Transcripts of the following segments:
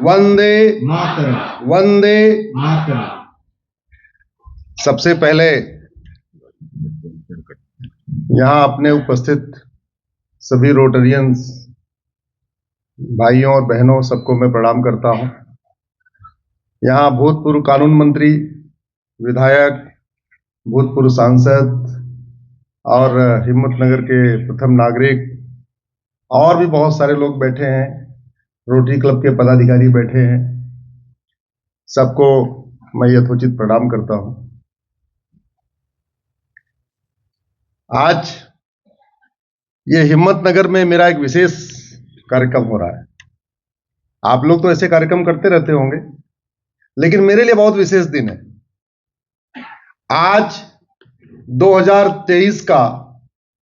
वंदे मातरम। वंदे मातरम। सबसे पहले यहां अपने उपस्थित सभी रोटरियंस भाइयों और बहनों सबको मैं प्रणाम करता हूं। यहां भूतपूर्व कानून मंत्री, विधायक, भूतपूर्व सांसद और हिम्मतनगर के प्रथम नागरिक और भी बहुत सारे लोग बैठे हैं, रोटरी क्लब के पदाधिकारी बैठे हैं, सबको मैं यथोचित प्रणाम करता हूं। आज ये हिम्मतनगर में मेरा एक विशेष कार्यक्रम हो रहा है। आप लोग तो ऐसे कार्यक्रम करते रहते होंगे, लेकिन मेरे लिए बहुत विशेष दिन है। आज 2023 का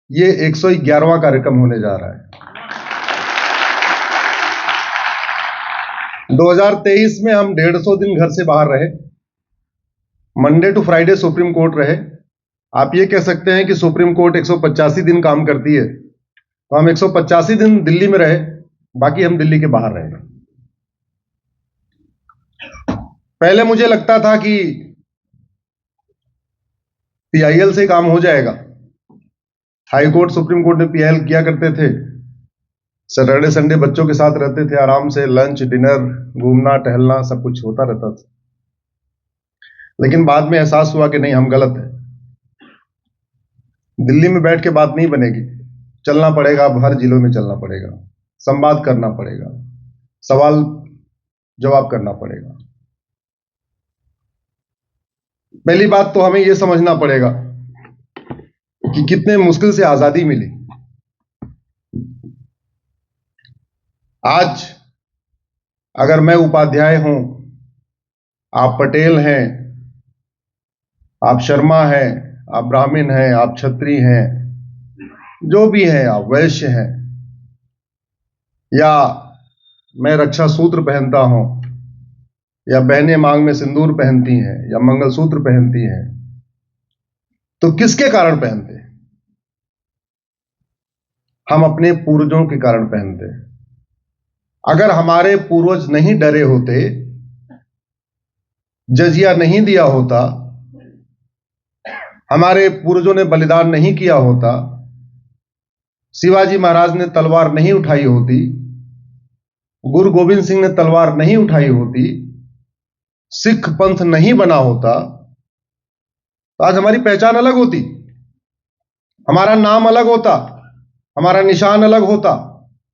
ये 111वां कार्यक्रम होने जा रहा है। 2023 में हम 150 दिन घर से बाहर रहे, Monday to Friday Supreme Court रहे। आप ये कह सकते हैं कि सुप्रीम कोर्ट 185 दिन काम करती है, तो हम 185 दिन दिल्ली में रहे, बाकी हम दिल्ली के बाहर रहे। पहले मुझे लगता था कि पीआईएल से काम हो जाएगा। हाई कोर्ट, सुप्रीम कोर्ट में पीआईएल किया करते थे। सैटरडे संडे बच्चों के साथ रहते थे, आराम से लंच, डिनर, घूमना टहलना सब कुछ होता रहता था। लेकिन बाद में एहसास हुआ कि नहीं, हम गलत हैं। दिल्ली में बैठ के बात नहीं बनेगी, चलना पड़ेगा। अब हर जिलों में चलना पड़ेगा, संवाद करना पड़ेगा, सवाल जवाब करना पड़ेगा। पहली बात तो हमें यह समझना पड़ेगा कि कितने मुश्किल से आजादी मिली। आज अगर मैं उपाध्याय हूं, आप पटेल हैं, आप शर्मा हैं, आप ब्राह्मण हैं, आप क्षत्रिय हैं, जो भी हैं, आप वैश्य हैं, या मैं रक्षा सूत्र पहनता हूं, या बहनें मांग में सिंदूर पहनती हैं, या मंगलसूत्र पहनती हैं, तो किसके कारण पहनते हैं? हम अपने पूर्वजों के कारण पहनते हैं। अगर हमारे पूर्वज नहीं डरे होते, जजिया नहीं दिया होता, हमारे पूर्वजों ने बलिदान नहीं किया होता, शिवाजी महाराज ने तलवार नहीं उठाई होती, गुरु गोविंद सिंह ने तलवार नहीं उठाई होती, सिख पंथ नहीं बना होता, तो आज हमारी पहचान अलग होती, हमारा नाम अलग होता, हमारा निशान अलग होता,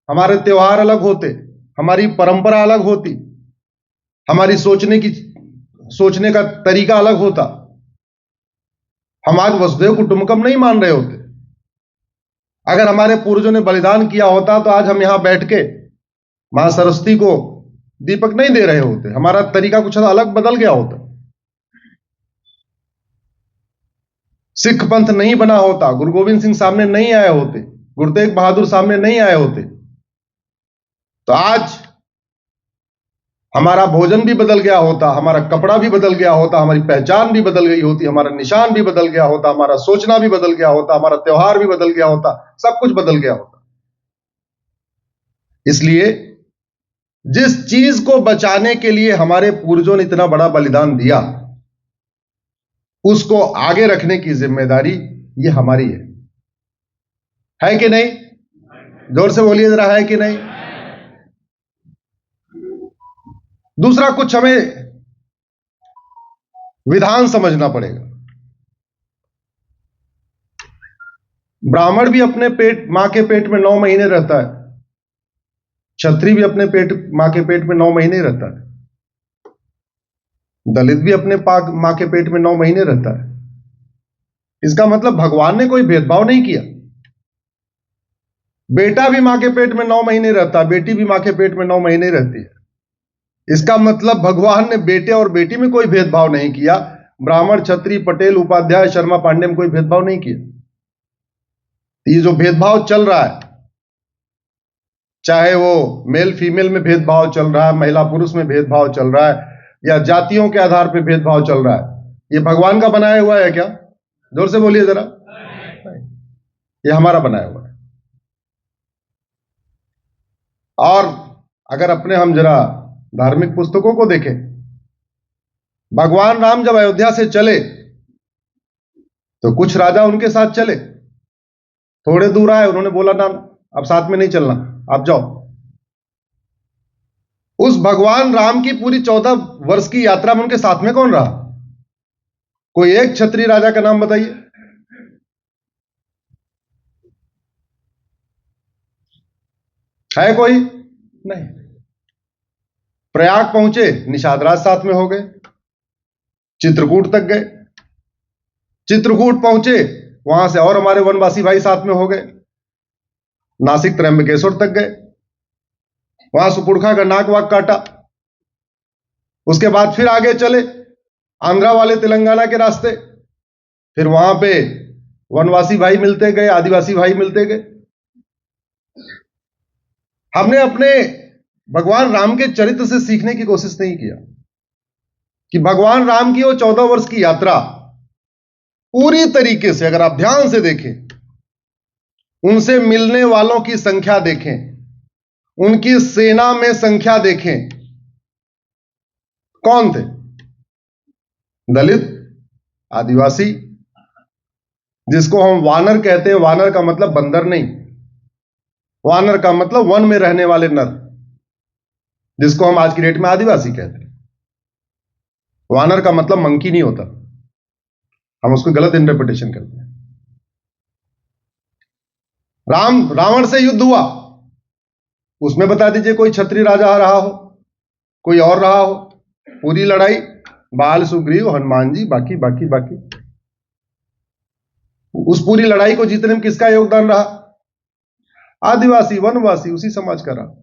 हमारे त्योहार अलग होते, हमारी परंपरा अलग होती, हमारी सोचने का तरीका अलग होता। हम आज वसुधैव कुटुंबकम नहीं मान रहे होते। अगर हमारे पूर्वजों ने बलिदान किया होता तो आज हम यहां बैठ के मां सरस्वती को दीपक नहीं दे रहे होते, हमारा तरीका कुछ अलग बदल गया होता, सिख पंथ नहीं बना होता, गुरु गोविंद सिंह सामने नहीं आए होते, गुरु तेग बहादुर सामने नहीं आए होते, तो आज हमारा भोजन भी बदल गया होता, हमारा कपड़ा भी बदल गया होता, हमारी पहचान भी बदल गई होती, हमारा निशान भी बदल गया होता, हमारा सोचना भी बदल गया होता, हमारा त्योहार भी बदल गया होता, सब कुछ बदल गया होता। इसलिए जिस चीज को बचाने के लिए हमारे पूर्वजों ने इतना बड़ा बलिदान दिया, उसको आगे रखने की जिम्मेदारी ये हमारी है कि नहीं? जोर से बोलिए जरा, है कि नहीं? दूसरा, कुछ हमें विधान समझना पड़ेगा। ब्राह्मण भी अपने मां के पेट में 9 महीने रहता है, क्षत्रिय भी अपने मां के पेट में 9 महीने रहता है, दलित भी अपने मां के पेट में 9 महीने रहता है। इसका मतलब भगवान ने कोई भेदभाव नहीं किया। बेटा भी मां के पेट में 9 महीने रहता है, बेटी भी मां के पेट में 9 महीने रहती है। इसका मतलब भगवान ने बेटे और बेटी में कोई भेदभाव नहीं किया। ब्राह्मण, क्षत्रिय, पटेल, उपाध्याय, शर्मा, पांडे में कोई भेदभाव नहीं किया। ये जो भेदभाव चल रहा है, चाहे वो मेल फीमेल में भेदभाव चल रहा है, महिला पुरुष में भेदभाव चल रहा है, या जातियों के आधार पर भेदभाव चल रहा है, ये भगवान का बनाया हुआ है क्या? जोर से बोलिए जरा। ये हमारा बनाया हुआ है। और अगर अपने हम जरा धार्मिक पुस्तकों को देखें। भगवान राम जब अयोध्या से चले तो कुछ राजा उनके साथ चले, थोड़े दूर आए, उन्होंने बोला ना अब साथ में नहीं चलना, आप जाओ। उस भगवान राम की पूरी 14 वर्ष की यात्रा में उनके साथ में कौन रहा? कोई एक क्षत्रिय राजा का नाम बताइए। है कोई? नहीं। प्रयाग पहुंचे, निषाद राज साथ में हो गए, चित्रकूट तक गए, चित्रकूट पहुंचे, वहां से और हमारे वनवासी भाई साथ में हो गए, नासिक त्र्यंबकेश्वर तक गए, वहां सुपुरखा का नाक वाक काटा। उसके बाद फिर आगे चले आंध्रा वाले तेलंगाना के रास्ते, फिर वहां पे वनवासी भाई मिलते गए, आदिवासी भाई मिलते गए। हमने अपने भगवान राम के चरित्र से सीखने की कोशिश नहीं किया कि भगवान राम की वो 14 वर्ष की यात्रा पूरी तरीके से, अगर आप ध्यान से देखें, उनसे मिलने वालों की संख्या देखें, उनकी सेना में संख्या देखें, कौन थे? दलित, आदिवासी, जिसको हम वानर कहते हैं। वानर का मतलब बंदर नहीं, वानर का मतलब वन में रहने वाले नर, जिसको हम आज की डेट में आदिवासी कहते हैं। वानर का मतलब मंकी नहीं होता, हम उसको गलत इंटरप्रिटेशन करते हैं। रावण से युद्ध हुआ, उसमें बता दीजिए कोई क्षत्रिय राजा रहा हो, कोई और रहा हो? पूरी लड़ाई बाल, सुग्रीव, हनुमान जी, बाकी बाकी बाकी, उस पूरी लड़ाई को जीतने में किसका योगदान रहा? आदिवासी, वनवासी, उसी समाज का रहा।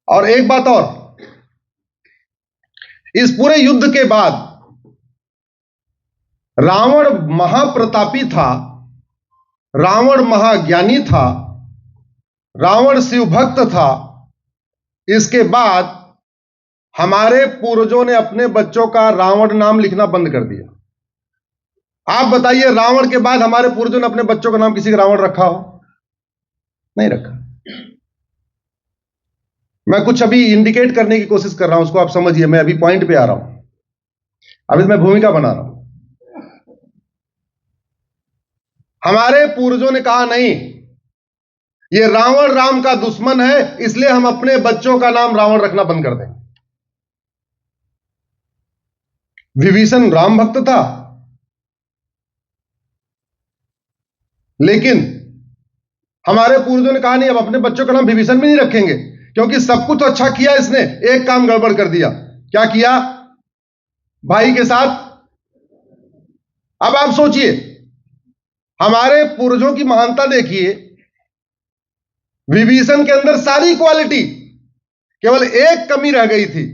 और एक बात और, इस पूरे युद्ध के बाद रावण महाप्रतापी था, रावण महाज्ञानी था, रावण शिव भक्त था। इसके बाद हमारे पूर्वजों ने अपने बच्चों का रावण नाम लिखना बंद कर दिया। आप बताइए, रावण के बाद हमारे पूर्वजों ने अपने बच्चों का नाम किसी का रावण रखा हो? नहीं रखा। मैं कुछ अभी इंडिकेट करने की कोशिश कर रहा हूं, उसको आप समझिए। मैं अभी पॉइंट पे आ रहा हूं, अभी मैं भूमिका बना रहा हूं। हमारे पूर्वजों ने कहा नहीं, ये रावण राम का दुश्मन है, इसलिए हम अपने बच्चों का नाम रावण रखना बंद कर दें। विभीषण राम भक्त था, लेकिन हमारे पूर्वजों ने कहा नहीं, अब अपने बच्चों का नाम विभीषण भी नहीं रखेंगे, क्योंकि सब कुछ तो अच्छा किया इसने, एक काम गड़बड़ कर दिया। क्या किया? भाई के साथ। अब आप सोचिए, हमारे पूर्वजों की महानता देखिए। विभीषण के अंदर सारी क्वालिटी, केवल एक कमी रह गई थी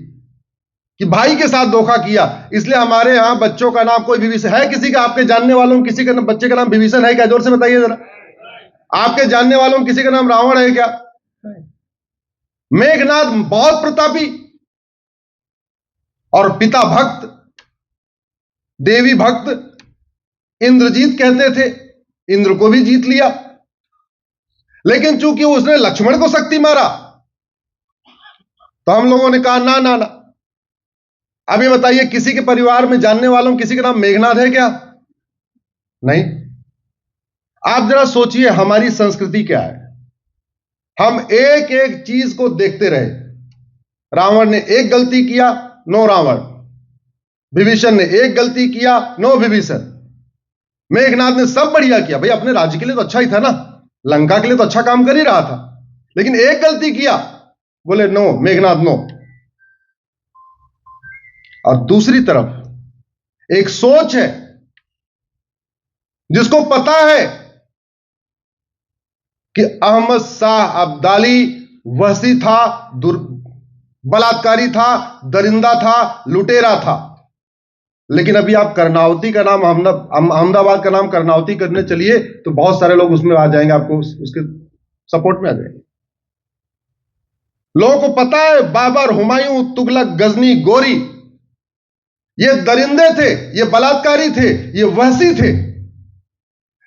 कि भाई के साथ धोखा किया। इसलिए हमारे यहां बच्चों का नाम कोई विभीषण है? किसी का, आपके जानने वालों में किसी का बच्चे का नाम विभीषण है क्या? जोर से बताइए जरा। आपके जानने वालों में किसी का नाम रावण है क्या? मेघनाद बहुत प्रतापी, और पिता भक्त, देवी भक्त, इंद्रजीत कहते थे, इंद्र को भी जीत लिया। लेकिन चूंकि उसने लक्ष्मण को शक्ति मारा, तो हम लोगों ने कहा ना ना ना। अभी बताइए, किसी के परिवार में जानने वालों में किसी का नाम मेघनाद है क्या? नहीं। आप जरा सोचिए, हमारी संस्कृति क्या है। हम एक एक चीज को देखते रहे। रावण ने एक गलती किया, नो रावण। विभीषण ने एक गलती किया, नो विभीषण। मेघनाद ने सब बढ़िया किया, भाई अपने राज्य के लिए तो अच्छा ही था ना, लंका के लिए तो अच्छा काम कर ही रहा था, लेकिन एक गलती किया, बोले नो मेघनाद नो। और दूसरी तरफ एक सोच है, जिसको पता है कि अहमद शाह अब्दाली वहशी था, बलात्कारी था, दरिंदा था, लुटेरा था। लेकिन अभी आप कर्णावती का नाम, अहमदाबाद का नाम कर्णावती करने चलिए तो बहुत सारे लोग उसमें आ जाएंगे, आपको उसके सपोर्ट में आ जाएंगे। लोगों को पता है बाबर, हुमायूं, तुगलक, गजनी, गोरी, ये दरिंदे थे, ये बलात्कारी थे, ये वहशी थे,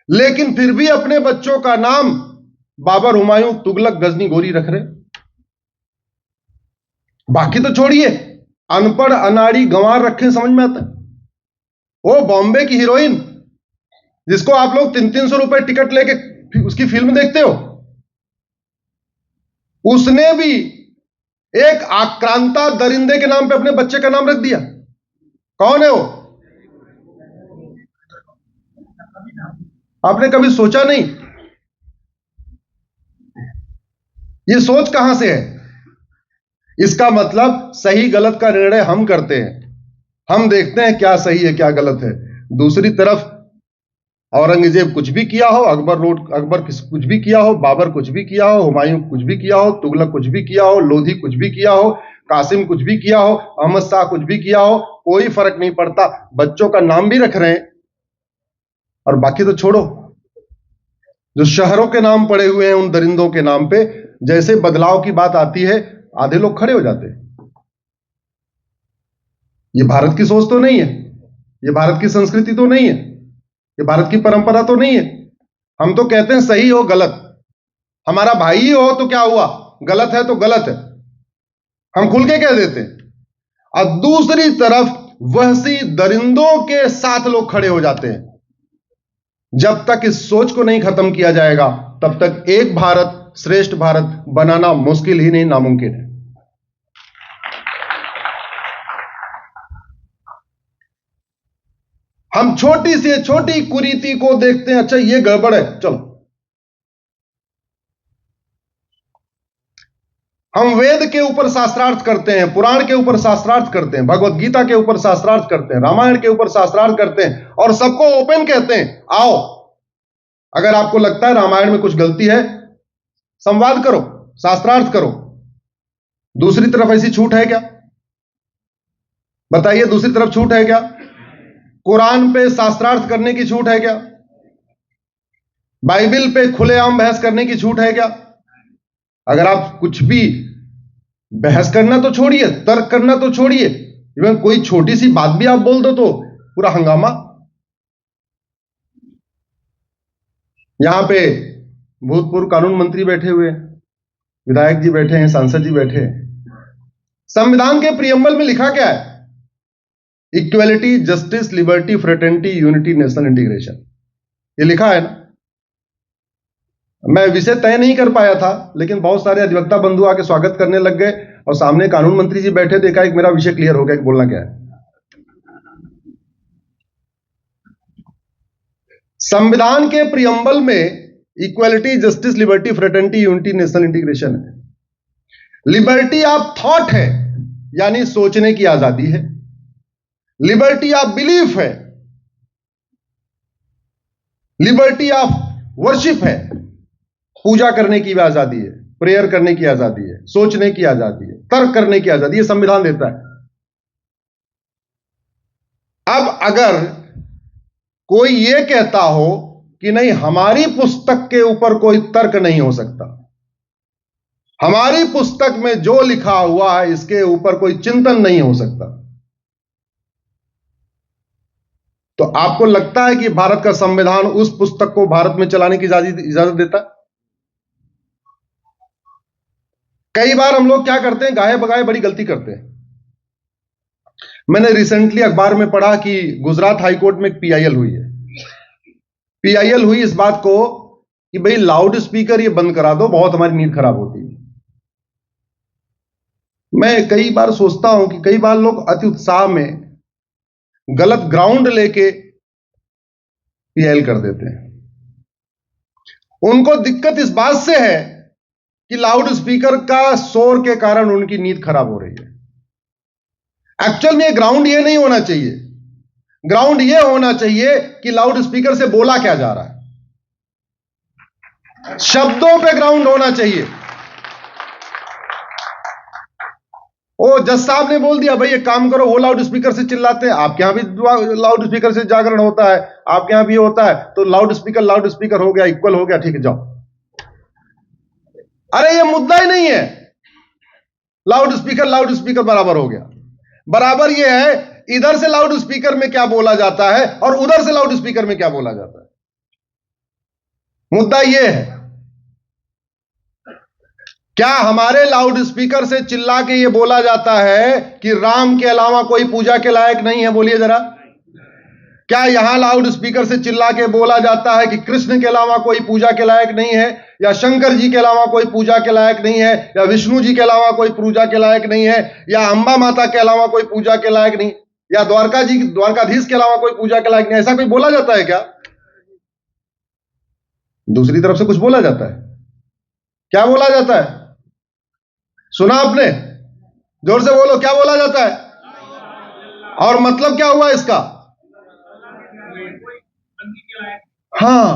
लेकिन फिर भी अपने बच्चों का नाम बाबर, हुमायूं, तुगलक, गजनी, गोरी रख रहे। बाकी तो छोड़िए, अनपढ़ अनाड़ी गंवार रखे समझ में आता है। वो बॉम्बे की हीरोइन जिसको आप लोग 300-300 रुपए टिकट लेके उसकी फिल्म देखते हो, उसने भी एक आक्रांता दरिंदे के नाम पे अपने बच्चे का नाम रख दिया। कौन है वो? आपने कभी सोचा नहीं? ये सोच कहां से है? इसका मतलब सही गलत का निर्णय हम करते हैं, हम देखते हैं क्या सही है क्या गलत है। दूसरी तरफ औरंगजेब कुछ भी किया हो, अकबर कुछ भी किया हो, बाबर कुछ भी किया हो, हुमायूं कुछ भी किया हो, तुगलक कुछ भी किया हो, लोधी कुछ भी किया हो, कासिम कुछ भी किया हो, अहमद शाह कुछ भी किया हो, कोई फर्क नहीं पड़ता। बच्चों का नाम भी रख रहे हैं। और बाकी तो छोड़ो, जो शहरों के नाम पड़े हुए हैं उन दरिंदों के नाम पे, जैसे बदलाव की बात आती है आधे लोग खड़े हो जाते हैं। ये भारत की सोच तो नहीं है, ये भारत की संस्कृति तो नहीं है, ये भारत की परंपरा तो नहीं है। हम तो कहते हैं सही हो गलत, हमारा भाई ही हो तो क्या हुआ, गलत है तो गलत है, हम खुल के कह देते हैं। और दूसरी तरफ वहसी दरिंदों के साथ लोग खड़े हो जाते हैं। जब तक इस सोच को नहीं खत्म किया जाएगा तब तक एक भारत श्रेष्ठ भारत बनाना मुश्किल ही नहीं, नामुमकिन है। हम छोटी से छोटी कुरीति को देखते हैं, अच्छा ये गड़बड़ है, चलो। हम वेद के ऊपर शास्त्रार्थ करते हैं, पुराण के ऊपर शास्त्रार्थ करते हैं, भगवत गीता के ऊपर शास्त्रार्थ करते हैं, रामायण के ऊपर शास्त्रार्थ करते हैं, और सबको ओपन कहते हैं आओ, अगर आपको लगता है रामायण में कुछ गलती है, संवाद करो, शास्त्रार्थ करो। दूसरी तरफ ऐसी छूट है क्या? बताइए, दूसरी तरफ छूट है क्या? कुरान पे शास्त्रार्थ करने की छूट है क्या? बाइबल पे खुलेआम बहस करने की छूट है क्या? अगर आप कुछ भी बहस करना तो छोड़िए, तर्क करना तो छोड़िए, इवन कोई छोटी सी बात भी आप बोल दो तो पूरा हंगामा। यहां पे भूतपूर्व कानून मंत्री बैठे हुए हैं, विधायक जी बैठे हैं, सांसद जी बैठे हैं। संविधान के प्रियम्बल में लिखा क्या है? Equality, justice, liberty, fraternity, unity, national integration, ये लिखा है ना। मैं विषय तय नहीं कर पाया था, लेकिन बहुत सारे अधिवक्ता बंधु आके स्वागत करने लग गए, और सामने कानून मंत्री जी बैठे, देखा एक मेरा विषय क्लियर हो गया कि बोलना क्या है। संविधान के प्रियम्बल में equality, justice, liberty, fraternity, unity, national integration है। लिबर्टी ऑफ थॉट है, यानी सोचने की आजादी है। लिबर्टी ऑफ बिलीफ है। लिबर्टी ऑफ वर्शिप है, पूजा करने की भी आजादी है, प्रेयर करने की आजादी है, सोचने की आजादी है, तर्क करने की आजादी, ये संविधान देता है। अब अगर कोई यह कहता हो कि नहीं, हमारी पुस्तक के ऊपर कोई तर्क नहीं हो सकता, हमारी पुस्तक में जो लिखा हुआ है इसके ऊपर कोई चिंतन नहीं हो सकता, तो आपको लगता है कि भारत का संविधान उस पुस्तक को भारत में चलाने की इजाजत देता है? कई बार हम लोग क्या करते हैं, गाहे बगाहे बड़ी गलती करते हैं। मैंने रिसेंटली अखबार में पढ़ा कि गुजरात हाईकोर्ट में एक पीआईएल हुई है। पीआईएल हुई इस बात को कि भाई लाउड स्पीकर ये बंद करा दो, बहुत हमारी नींद खराब होती है। मैं कई बार सोचता हूं कि कई बार लोग अति उत्साह में गलत ग्राउंड लेके पीआईएल कर देते हैं। उनको दिक्कत इस बात से है कि लाउड स्पीकर का शोर के कारण उनकी नींद खराब हो रही है। एक्चुअल में ग्राउंड ये नहीं होना चाहिए। ग्राउंड ये होना चाहिए कि लाउड स्पीकर से बोला क्या जा रहा है, शब्दों पे ग्राउंड होना चाहिए। ओ जज साहब ने बोल दिया भाई एक काम करो, वो लाउड स्पीकर से चिल्लाते हैं, आपके यहां भी लाउड स्पीकर से जागरण होता है, आपके यहां भी होता है, तो लाउड स्पीकर हो गया, इक्वल हो गया, ठीक है जाओ। अरे ये मुद्दा ही नहीं है। लाउड स्पीकर बराबर हो गया। बराबर ये है इधर से लाउड स्पीकर में क्या बोला जाता है और उधर से लाउड स्पीकर में क्या बोला जाता है। मुद्दा ये है। क्या हमारे लाउड स्पीकर से चिल्ला के ये बोला जाता है कि राम के अलावा कोई पूजा के लायक नहीं है? बोलिए जरा। क्या यहां लाउड स्पीकर से चिल्ला के बोला जाता है कि कृष्ण के अलावा कोई पूजा के लायक नहीं है, या शंकर जी के अलावा कोई पूजा के लायक नहीं है, या विष्णु जी के अलावा कोई पूजा के लायक नहीं है, या अंबा माता के अलावा कोई पूजा के लायक नहीं, या द्वारकाधीश के अलावा कोई पूजा के लायक नहीं? ऐसा कोई बोला जाता है क्या? दूसरी तरफ से कुछ बोला जाता है। क्या बोला जाता है? सुना आपने? जोर से बोलो, क्या बोला जाता है? और मतलब क्या हुआ इसका? हां,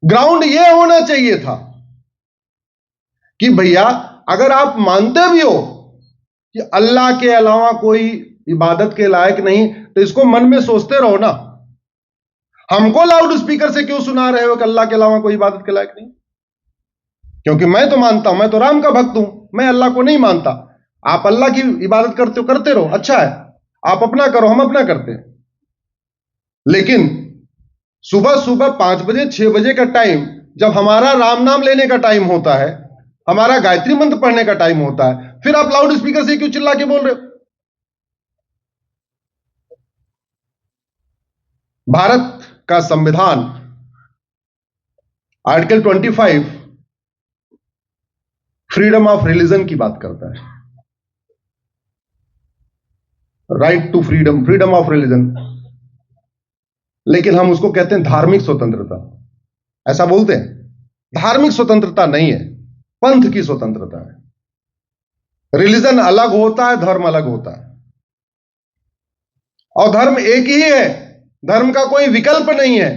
ग्राउंड यह होना चाहिए था कि भैया अगर आप मानते भी हो कि अल्लाह के अलावा कोई इबादत के लायक नहीं, तो इसको मन में सोचते रहो ना। हमको लाउड स्पीकर से क्यों सुना रहे हो कि अल्लाह के अलावा कोई इबादत के लायक नहीं? क्योंकि मैं तो मानता हूं, मैं तो राम का भक्त हूं, मैं अल्लाह को नहीं मानता। आप अल्लाह की इबादत करते हो, करते रहो, अच्छा है, आप अपना करो, हम अपना करते हैं। लेकिन सुबह सुबह 5 बजे 6 बजे का टाइम, जब हमारा राम नाम लेने का टाइम होता है, हमारा गायत्री मंत्र पढ़ने का टाइम होता है, फिर आप लाउड स्पीकर से क्यों चिल्ला के बोल रहे हो? भारत का संविधान आर्टिकल 25 फ्रीडम ऑफ रिलीजन की बात करता है। Right to freedom, freedom of religion. लेकिन हम उसको कहते हैं धार्मिक स्वतंत्रता। ऐसा बोलते हैं। धार्मिक स्वतंत्रता नहीं है, पंथ की स्वतंत्रता है। रिलीजन अलग होता है, धर्म अलग होता है, और धर्म एक ही है, धर्म का कोई विकल्प नहीं है।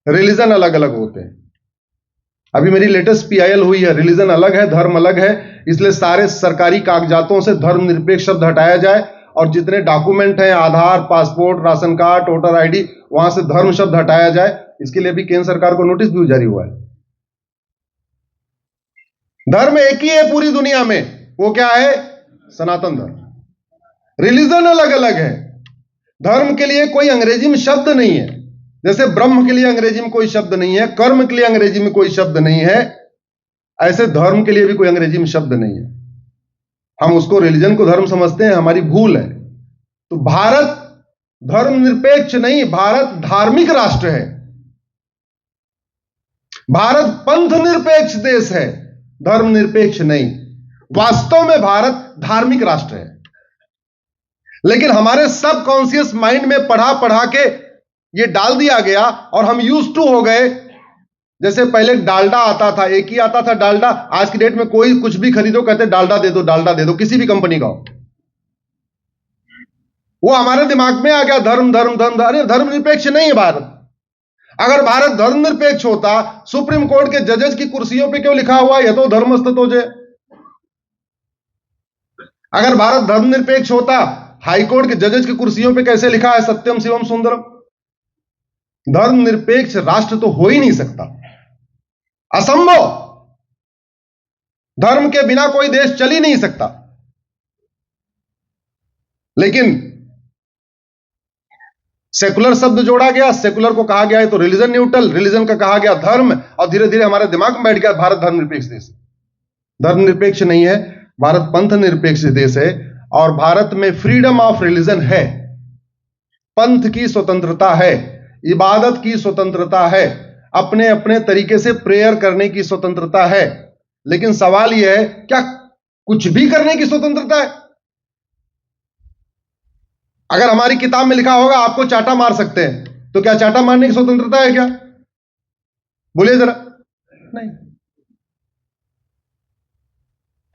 रिलीजन अलग अलग होते हैं। अभी मेरी लेटेस्ट PIL हुई है, रिलीजन अलग है, धर्म अलग है, इसलिए सारे सरकारी कागजातों से धर्मनिरपेक्ष शब्द हटाया जाए, और जितने डॉक्यूमेंट हैं, Aadhaar, passport, ration card, voter ID, वहां से धर्म शब्द हटाया जाए। इसके लिए भी केंद्र सरकार को नोटिस भी जारी हुआ है। धर्म एक ही है पूरी दुनिया में, वो क्या है? सनातन धर्म। रिलीजन अलग अलग है। धर्म के लिए कोई अंग्रेजी में शब्द नहीं है, जैसे ब्रह्म के लिए अंग्रेजी में कोई शब्द नहीं है, कर्म के लिए अंग्रेजी में कोई शब्द नहीं है, ऐसे धर्म के लिए भी कोई अंग्रेजी में शब्द नहीं है। हम उसको रिलीजन को धर्म समझते हैं, हमारी भूल है। तो भारत धर्मनिरपेक्ष नहीं, भारत धार्मिक राष्ट्र है। भारत पंथ निरपेक्ष देश है, धर्मनिरपेक्ष नहीं। वास्तव में भारत धार्मिक राष्ट्र है, लेकिन हमारे सबकॉन्शियस माइंड में पढ़ा पढ़ा के ये डाल दिया गया, और हम यूज टू हो गए। जैसे पहले डालडा आता था, एक ही आता था डालडा। आज की डेट में कोई कुछ भी खरीदो, कहते डालडा दे दो, डालडा दे दो, किसी भी कंपनी का हो। वो हमारे दिमाग में आ गया, धर्म धर्म धर्म। अरे धर्मनिरपेक्ष नहीं है भारत। अगर भारत धर्मनिरपेक्ष होता, सुप्रीम कोर्ट के जजेस की कुर्सियों पे क्यों लिखा हुआ है, यह तो धर्मस्ततोजे। अगर भारत धर्मनिरपेक्ष होता, हाईकोर्ट के जजेस की कुर्सियों पे कैसे लिखा है सत्यम शिवम सुंदरम? धर्मनिरपेक्ष राष्ट्र तो हो ही नहीं सकता, असंभव। धर्म के बिना कोई देश चल ही नहीं सकता। लेकिन सेकुलर शब्द जोड़ा गया, सेकुलर को कहा गया है तो रिलीजन न्यूट्रल, रिलीजन का कहा गया धर्म, और धीरे धीरे हमारे दिमाग में बैठ गया भारत धर्मनिरपेक्ष देश। धर्मनिरपेक्ष नहीं है, भारत पंथ निरपेक्ष देश है, और भारत में फ्रीडम ऑफ रिलीजन है, पंथ की स्वतंत्रता है, इबादत की स्वतंत्रता है, अपने अपने तरीके से प्रेयर करने की स्वतंत्रता है। लेकिन सवाल यह है, क्या कुछ भी करने की स्वतंत्रता है? अगर हमारी किताब में लिखा होगा आपको चाटा मार सकते हैं, तो क्या चाटा मारने की स्वतंत्रता है क्या? बोलिए जरा। नहीं।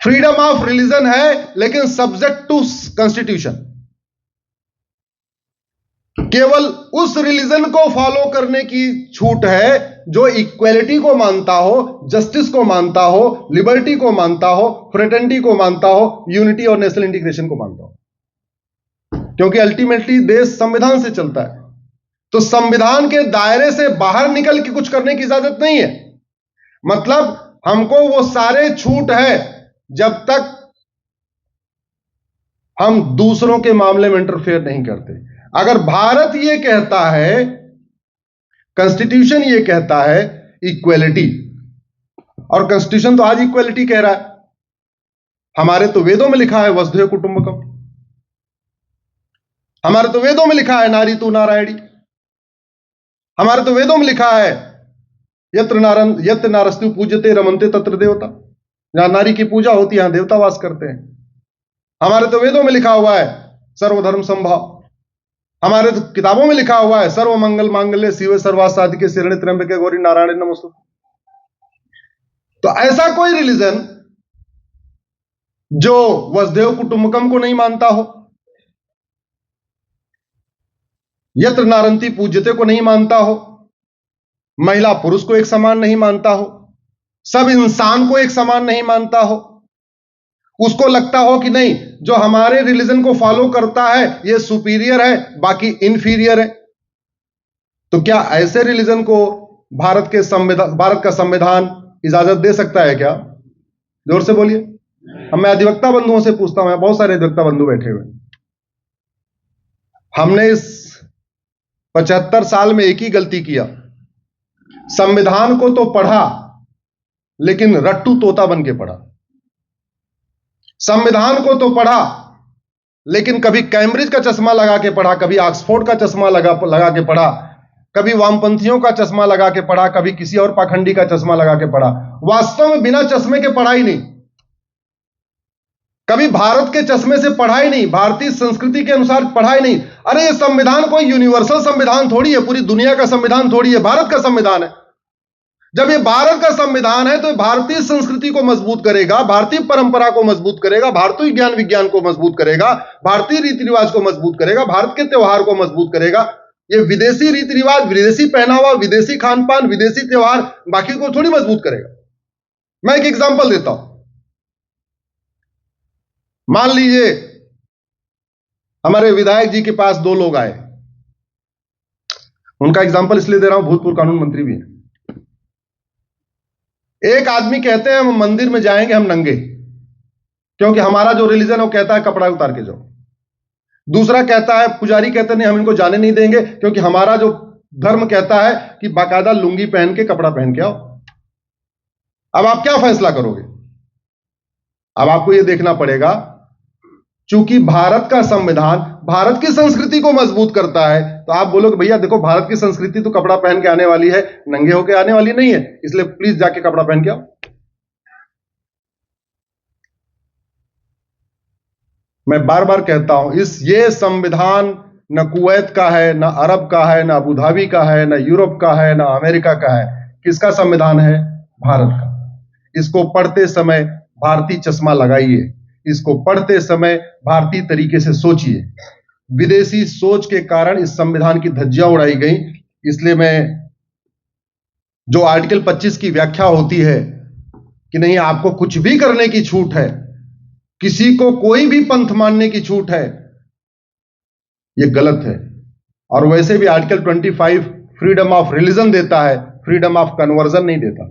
फ्रीडम ऑफ रिलीजन है, लेकिन सब्जेक्ट टू कॉन्स्टिट्यूशन। केवल उस रिलीजन को फॉलो करने की छूट है जो इक्वेलिटी को मानता हो, जस्टिस को मानता हो, लिबर्टी को मानता हो, फ्रेटर्निटी को मानता हो, यूनिटी और नेशनल इंटीग्रेशन को मानता हो। क्योंकि अल्टीमेटली देश संविधान से चलता है, तो संविधान के दायरे से बाहर निकल के कुछ करने की इजाजत नहीं है। मतलब हमको वो सारे छूट है जब तक हम दूसरों के मामले में इंटरफेयर नहीं करते। अगर भारत ये कहता है, कॉन्स्टिट्यूशन ये कहता है इक्वेलिटी, और कॉन्स्टिट्यूशन तो आज इक्वलिटी कह रहा है। हमारे तो वेदों में लिखा है वसुधैव कुटुंबकम, हमारे तो वेदों में लिखा है नारी तू नारायणी, हमारे तो वेदों में लिखा है यत्र नारस्तु पूज्यते रमन्ते तत्र देवता, जहां नारी की पूजा होती है यहां देवता वास करते हैं। हमारे तो वेदों में लिखा हुआ है सर्वधर्म संभव, हमारे तो किताबों में लिखा हुआ है सर्व मंगल मांगल्ये शिवे सर्वार्थ साधिके शरण्ये त्र्यंबके गौरी नारायणी नमोस्तुते। तो ऐसा कोई रिलीजन जो वसुधैव कुटुंबकम को नहीं मानता हो, यत्र नारंती पूज्यते को नहीं मानता हो, महिला पुरुष को एक समान नहीं मानता हो, सब इंसान को एक समान नहीं मानता हो, उसको लगता हो कि नहीं जो हमारे रिलीजन को फॉलो करता है ये सुपीरियर है बाकी इंफीरियर है, तो क्या ऐसे रिलीजन को भारत का संविधान इजाजत दे सकता है क्या? जोर से बोलिए। अब मैं अधिवक्ता बंधुओं से पूछता हूं, बहुत सारे अधिवक्ता बंधु बैठे हुए, हमने इस 75 साल में एक ही गलती किया, संविधान को तो पढ़ा लेकिन रट्टू तोता बन के पढ़ा। संविधान को तो पढ़ा लेकिन कभी कैम्ब्रिज का चश्मा लगा के पढ़ा, कभी ऑक्सफोर्ड का चश्मा लगा के पढ़ा, कभी वामपंथियों का चश्मा लगा के पढ़ा, कभी किसी और पाखंडी का चश्मा लगा के पढ़ा। वास्तव में बिना चश्मे के पढ़ा ही नहीं, कभी भारत के चश्मे से पढ़ा ही नहीं, भारतीय संस्कृति के अनुसार पढ़ा ही नहीं। अरे ये संविधान कोई यूनिवर्सल संविधान थोड़ी है, पूरी दुनिया का संविधान थोड़ी है, भारत का संविधान है। जब ये भारत का संविधान है तो भारतीय संस्कृति को मजबूत करेगा, भारतीय परंपरा को मजबूत करेगा, भारतीय ज्ञान विज्ञान को मजबूत करेगा, भारतीय रीति रिवाज को मजबूत करेगा, भारत के त्योहार को मजबूत करेगा। ये विदेशी रीति रिवाज, विदेशी पहनावा, विदेशी खान पान, विदेशी त्योहार बाकी को थोड़ी मजबूत करेगा। मैं एक एग्जांपल देता हूं, मान लीजिए हमारे विधायक जी के पास 2 लोग आए, उनका एग्जांपल इसलिए दे रहा हूं, भूतपूर्व कानून मंत्री भी हैं। एक आदमी कहते हैं हम मंदिर में जाएंगे हम नंगे, क्योंकि हमारा जो रिलीजन है वो कहता है कपड़ा उतार के जाओ। दूसरा कहता है, पुजारी कहते नहीं हम इनको जाने नहीं देंगे, क्योंकि हमारा जो धर्म कहता है कि बाकायदा लुंगी पहन के कपड़ा पहन के आओ। अब आप क्या फैसला करोगे? अब आपको यह देखना पड़ेगा, चूंकि भारत का संविधान भारत की संस्कृति को मजबूत करता है, तो आप बोलोगे भैया देखो भारत की संस्कृति तो कपड़ा पहन के आने वाली है, नंगे होके आने वाली नहीं है, इसलिए प्लीज जाके कपड़ा पहन के आओ। मैं बार बार कहता हूं, ये संविधान न कुवैत का है, न अरब का है, न अबू धाबी का है, न यूरोप का है, न अमेरिका का है। किसका संविधान है? भारत का। इसको पढ़ते समय भारतीय चश्मा लगाइए, इसको पढ़ते समय भारतीय तरीके से सोचिए। विदेशी सोच के कारण इस संविधान की धज्जियां उड़ाई गई। इसलिए मैं जो आर्टिकल 25 की व्याख्या होती है कि नहीं आपको कुछ भी करने की छूट है, किसी को कोई भी पंथ मानने की छूट है, यह गलत है। और वैसे भी आर्टिकल 25 फ्रीडम ऑफ रिलीजन देता है, फ्रीडम ऑफ कन्वर्जन नहीं देता।